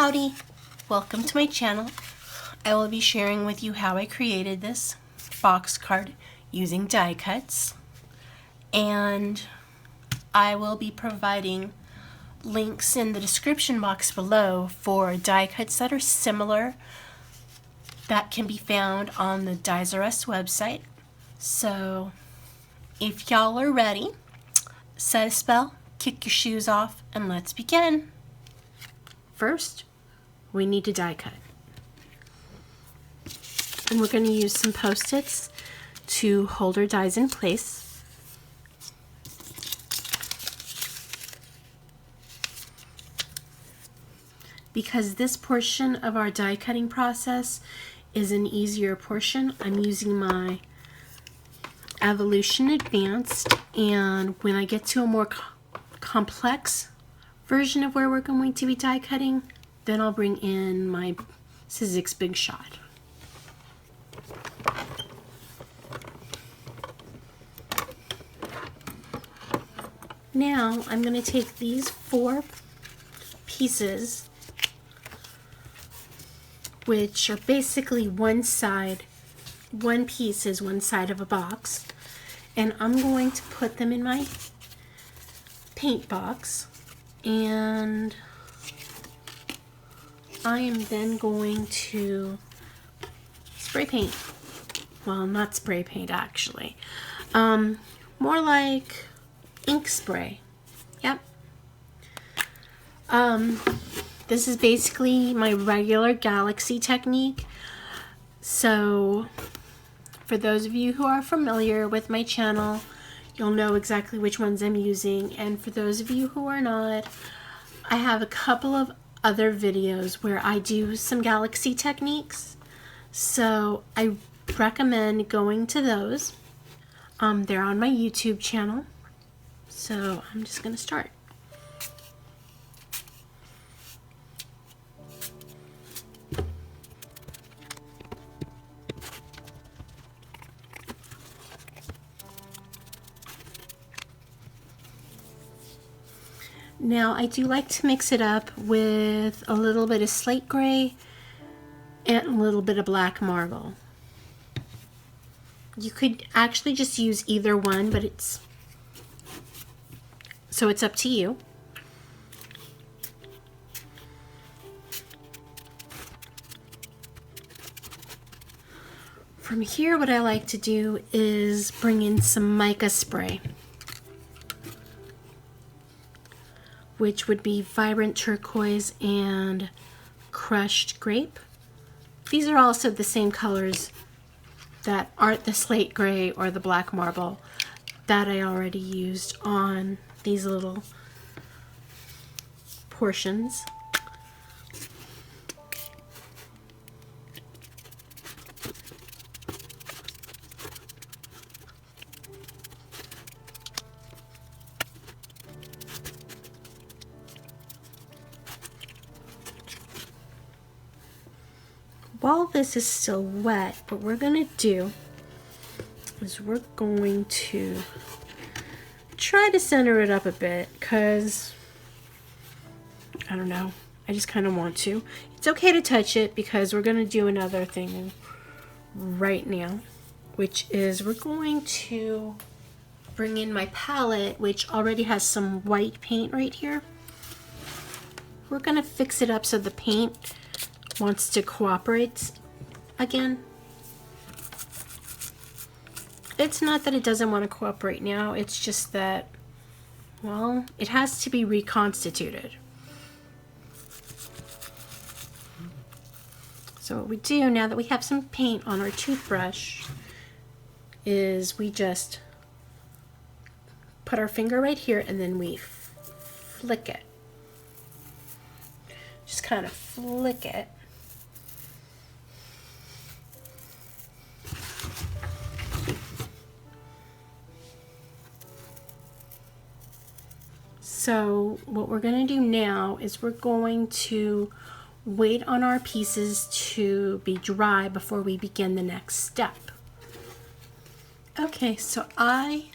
Howdy! Welcome to my channel. I will be sharing with you how I created this box card using die cuts, and I will be providing links in the description box below for die cuts that are similar that can be found on the Dies R Us website. So if y'all are ready, set a spell, kick your shoes off, and let's begin. First, we need to die cut. And we're going to use some Post-its to hold our dies in place. Because this portion of our die cutting process is an easier portion, I'm using my Evolution Advanced, and when I get to a more complex version of where we're going to be die cutting, then I'll bring in my Sizzix Big Shot. Now I'm going to take these 4 pieces, which are basically one piece is one side of a box, and I'm going to put them in my paint box, and I am then going to spray paint. Well, not spray paint actually. More like ink spray. Yep. This is basically my regular galaxy technique. So for those of you who are familiar with my channel, you'll know exactly which ones I'm using. And for those of you who are not, I have a couple of other videos where I do some galaxy techniques. So I recommend going to those. They're on my YouTube channel. So I'm just going to start. Now I do like to mix it up with a little bit of slate gray and a little bit of black marble. You could actually just use either one, but it's up to you. From here, what I like to do is bring in some mica spray, which would be vibrant turquoise and crushed grape. These are also the same colors that aren't the slate gray or the black marble that I already used on these little portions. While this is still wet, what we're going to do is we're going to try to center it up a bit, because I don't know, I just kind of want to. It's okay to touch it because we're going to do another thing right now, which is we're going to bring in my palette, which already has some white paint right here. We're going to fix it up so the paint wants to cooperate again. It's not that it doesn't want to cooperate now, it's just that, well, it has to be reconstituted. So what we do now that we have some paint on our toothbrush is we just put our finger right here and then we flick it. Just kind of flick it. So what we're going to do now is we're going to wait on our pieces to be dry before we begin the next step. Okay, so I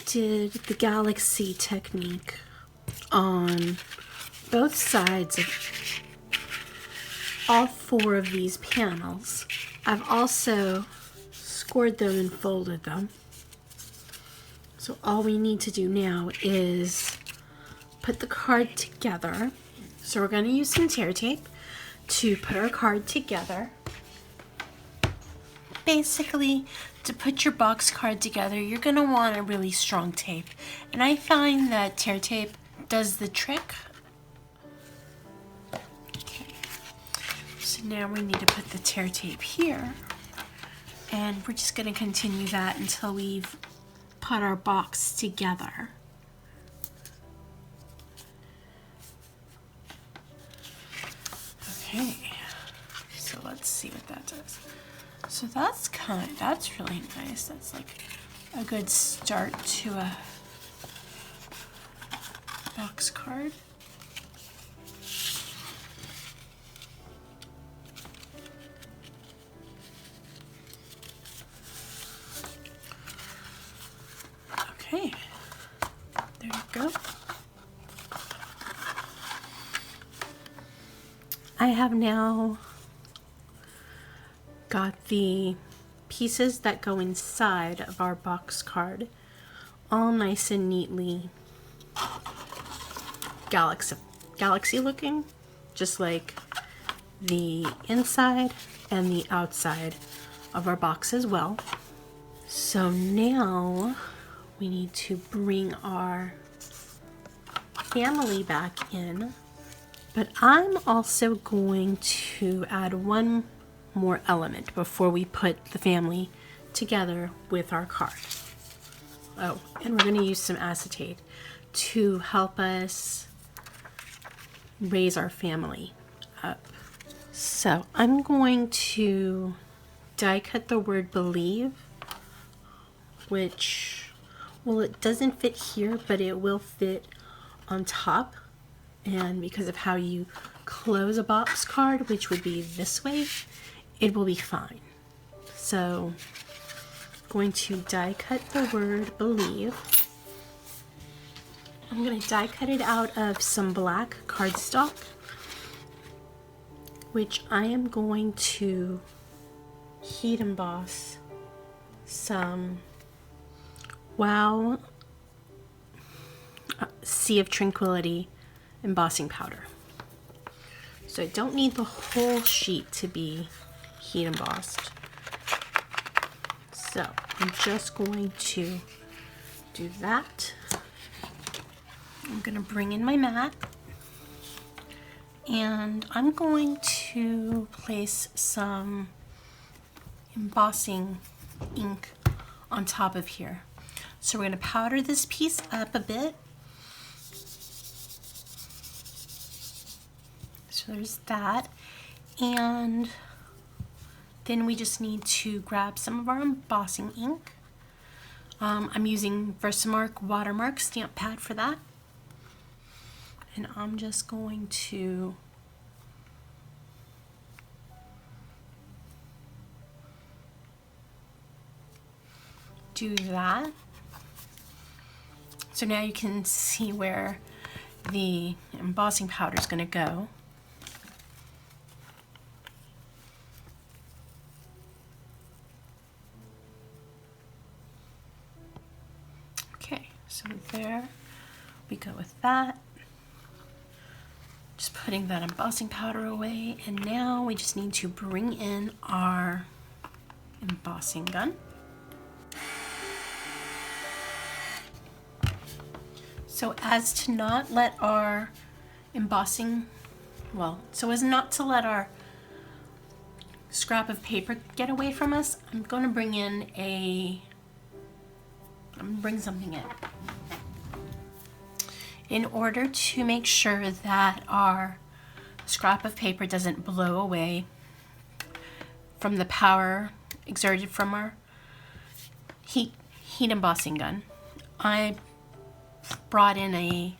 did the galaxy technique on both sides of all 4 of these panels. I've also scored them and folded them. So all we need to do now is put the card together. So we're going to use some tear tape to put our card together. Basically, to put your box card together, you're going to want a really strong tape. And I find that tear tape does the trick. Okay. So now we need to put the tear tape here. And we're just going to continue that until we've put our box together. Okay, so let's see what that does. So that's really nice. That's like a good start to a box card. Okay, there you go. I have now got the pieces that go inside of our box card all nice and neatly galaxy looking, just like the inside and the outside of our box as well. So now we need to bring our family back in, but I'm also going to add one more element before we put the family together with our card. Oh, and we're going to use some acetate to help us raise our family up. So I'm going to die cut the word believe, which, well, it doesn't fit here, but it will fit on top. And because of how you close a box card, which would be this way, it will be fine. So I'm going to die cut the word believe. I'm going to die cut it out of some black cardstock, which I am going to heat emboss some Wow Sea of Tranquility embossing powder. So I don't need the whole sheet to be heat embossed. So I'm just going to do that. I'm going to bring in my mat and I'm going to place some embossing ink on top of here. So we're going to powder this piece up a bit. So there's that. And then we just need to grab some of our embossing ink. I'm using Versamark Watermark stamp pad for that. And I'm just going to do that. So now you can see where the embossing powder is going to go. Okay, so there we go with that. Just putting that embossing powder away, and now we just need to bring in our embossing gun. So as to not let our embossing, so as not to let our scrap of paper get away from us, I'm going to bring something in order to make sure that our scrap of paper doesn't blow away from the power exerted from our heat embossing gun. I brought in a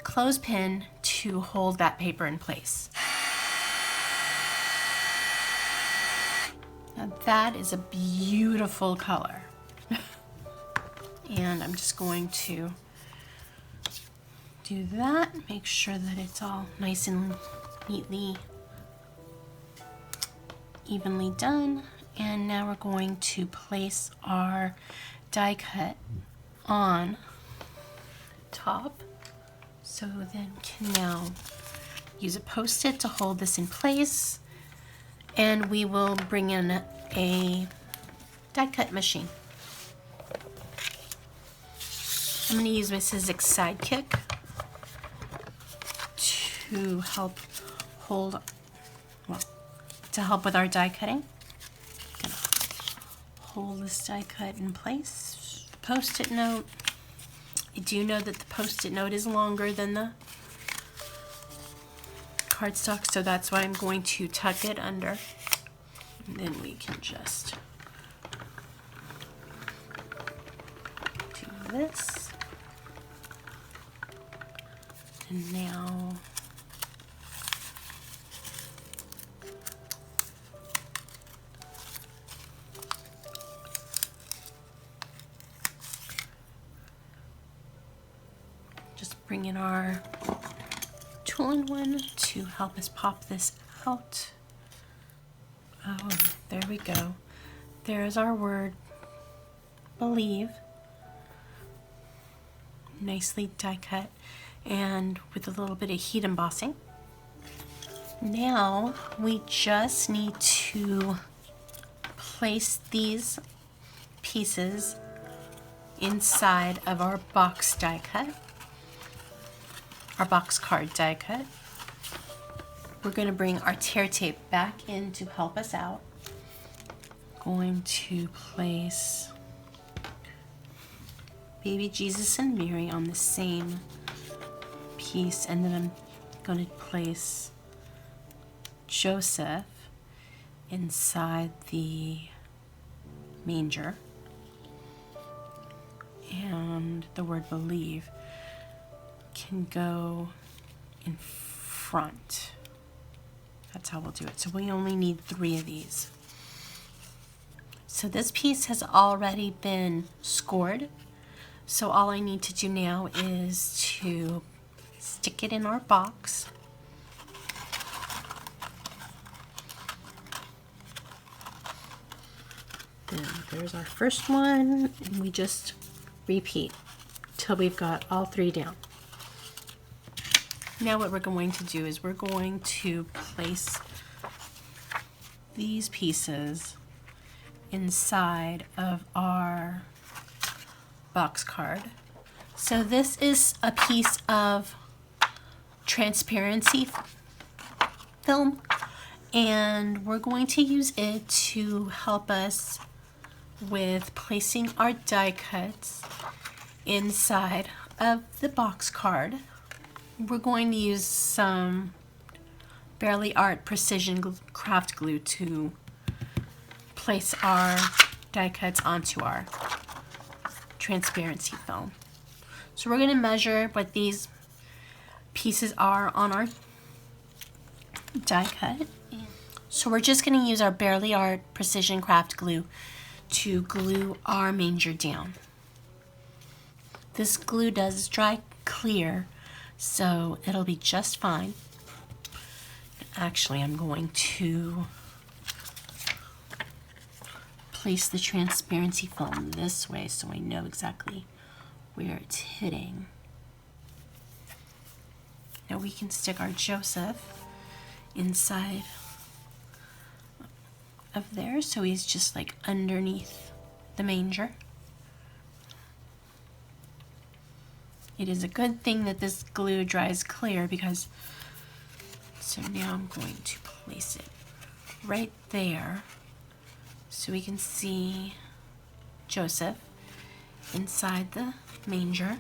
clothespin to hold that paper in place. Now that is a beautiful color. And I'm just going to do that, make sure that it's all nice and neatly evenly done. And now we're going to place our die cut on top. So then can now use a Post-it to hold this in place. And we will bring in a die cut machine. I'm going to use my Sizzix Sidekick to help to help with our die cutting. Gonna hold this die cut in place. Post-it note. I do know that the Post-it note is longer than the cardstock, so that's why I'm going to tuck it under. And then we can just do this. And now just bring in our All-in-One to help us pop this out. Oh, there we go. There's our word, believe. Nicely die cut and with a little bit of heat embossing. Now we just need to place these pieces inside of our box die cut. Our box card die cut. We're going to bring our tear tape back in to help us out. Going to place Baby Jesus and Mary on the same piece, and then I'm going to place Joseph inside the manger, and the word believe can go in front. That's how we'll do it. So we only need 3 of these. So this piece has already been scored. So all I need to do now is to stick it in our box. Then there's our first one, and we just repeat till we've got all 3 down. Now what we're going to do is we're going to place these pieces inside of our box card. So this is a piece of transparency film, and we're going to use it to help us with placing our die cuts inside of the box card. We're going to use some Barely Art Precision Craft Glue to place our die cuts onto our transparency film. So we're going to measure what these pieces are on our die cut. So we're just going to use our Barely Art Precision Craft Glue to glue our manger down. This glue does dry clear, so it'll be just fine. Actually, I'm going to place the transparency film this way so I know exactly where it's hitting. Now we can stick our Joseph inside of there, so he's just like underneath the manger. It is a good thing that this glue dries clear, because so now I'm going to place it right there so we can see Joseph inside the manger.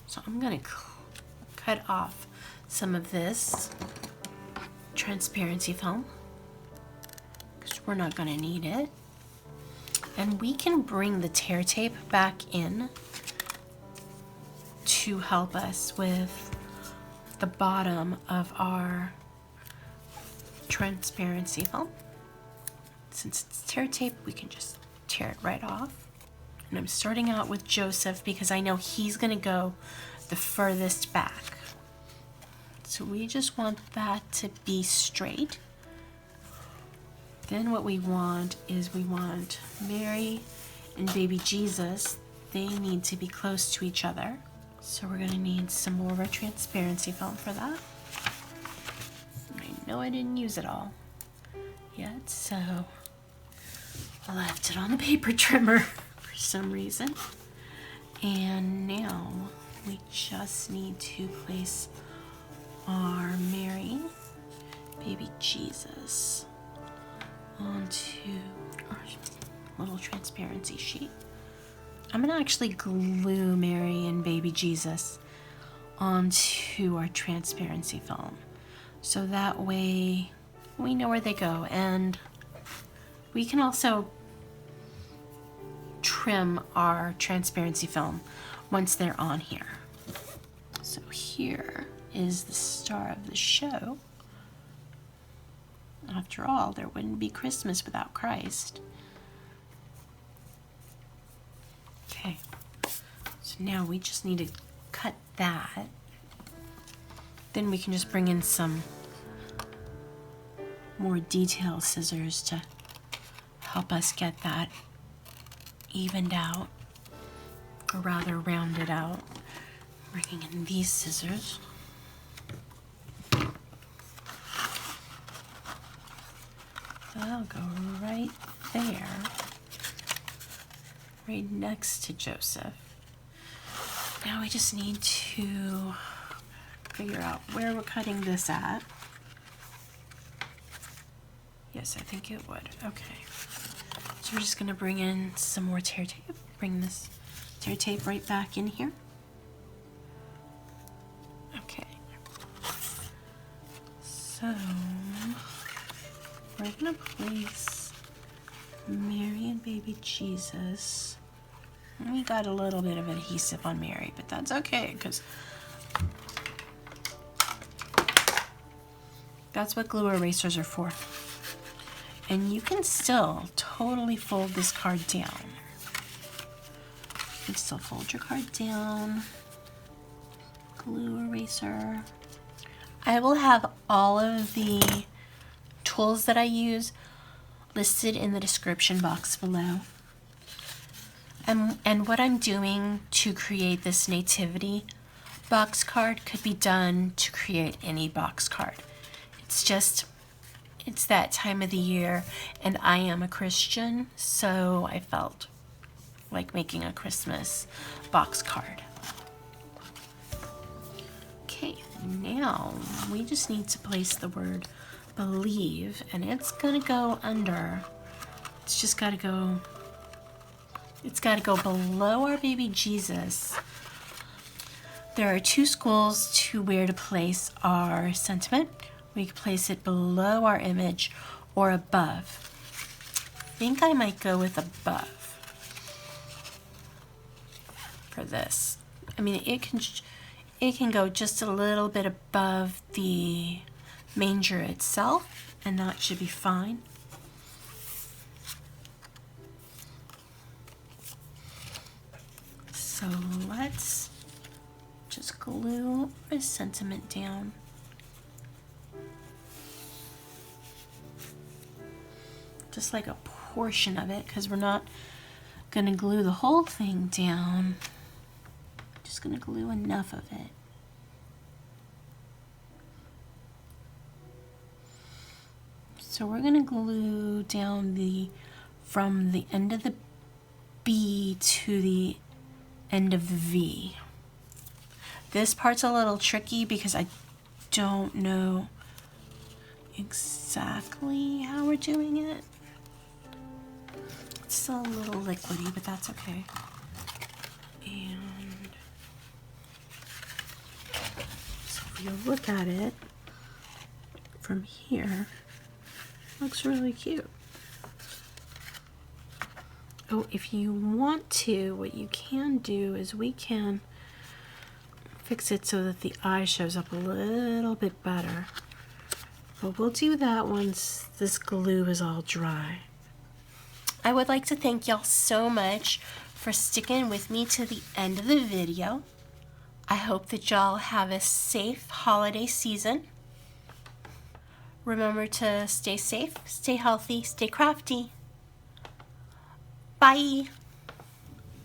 So I'm going to cut off some of this transparency film because we're not going to need it. And we can bring the tear tape back in to help us with the bottom of our transparency film. Since it's tear tape, we can just tear it right off. And I'm starting out with Joseph because I know he's going to go the furthest back. So we just want that to be straight. Then what we want is we want Mary and baby Jesus. They need to be close to each other. So we're gonna need some more of our transparency film for that. I know I didn't use it all yet, so I left it on the paper trimmer for some reason. And now we just need to place our Mary, baby Jesus onto our little transparency sheet. I'm gonna actually glue Mary and baby Jesus onto our transparency film, so that way we know where they go, and we can also trim our transparency film once they're on here. So here is the star of the show. After all, there wouldn't be Christmas without Christ. Okay, so now we just need to cut that. Then we can just bring in some more detail scissors to help us get that evened out, or rather rounded out. Bringing in these scissors. That'll go right there, right next to Joseph. Now we just need to figure out where we're cutting this at. Yes, I think it would. Okay. So we're just going to bring in some more tear tape. Bring this tear tape right back in here. Okay. So we're going to place Mary and baby Jesus. We got a little bit of adhesive on Mary, but that's okay, because that's what glue erasers are for. And you can still totally fold this card down. You can still fold your card down. Glue eraser. I will have all of the tools that I use listed in the description box below. And what I'm doing to create this Nativity box card could be done to create any box card. It's that time of the year, and I am a Christian, so I felt like making a Christmas box card. Okay, now we just need to place the word believe, and it's gonna go under. It's just gotta go, it's gotta go below our baby Jesus. There are two schools to where to place our sentiment. We can place it below our image or above. I think I might go with above for this. I mean, it can go just a little bit above the manger itself, and that should be fine. So let's just glue our sentiment down. Just like a portion of it, because we're not going to glue the whole thing down. Just going to glue enough of it. So we're going to glue down from the end of the B to the end of the V. This part's a little tricky because I don't know exactly how we're doing it. It's still a little liquidy, but that's okay. And so if you look at it from here, it looks really cute. Oh, if you want to, what you can do is we can fix it so that the eye shows up a little bit better. But we'll do that once this glue is all dry. I would like to thank y'all so much for sticking with me to the end of the video. I hope that y'all have a safe holiday season. Remember to stay safe, stay healthy, stay crafty. Bye.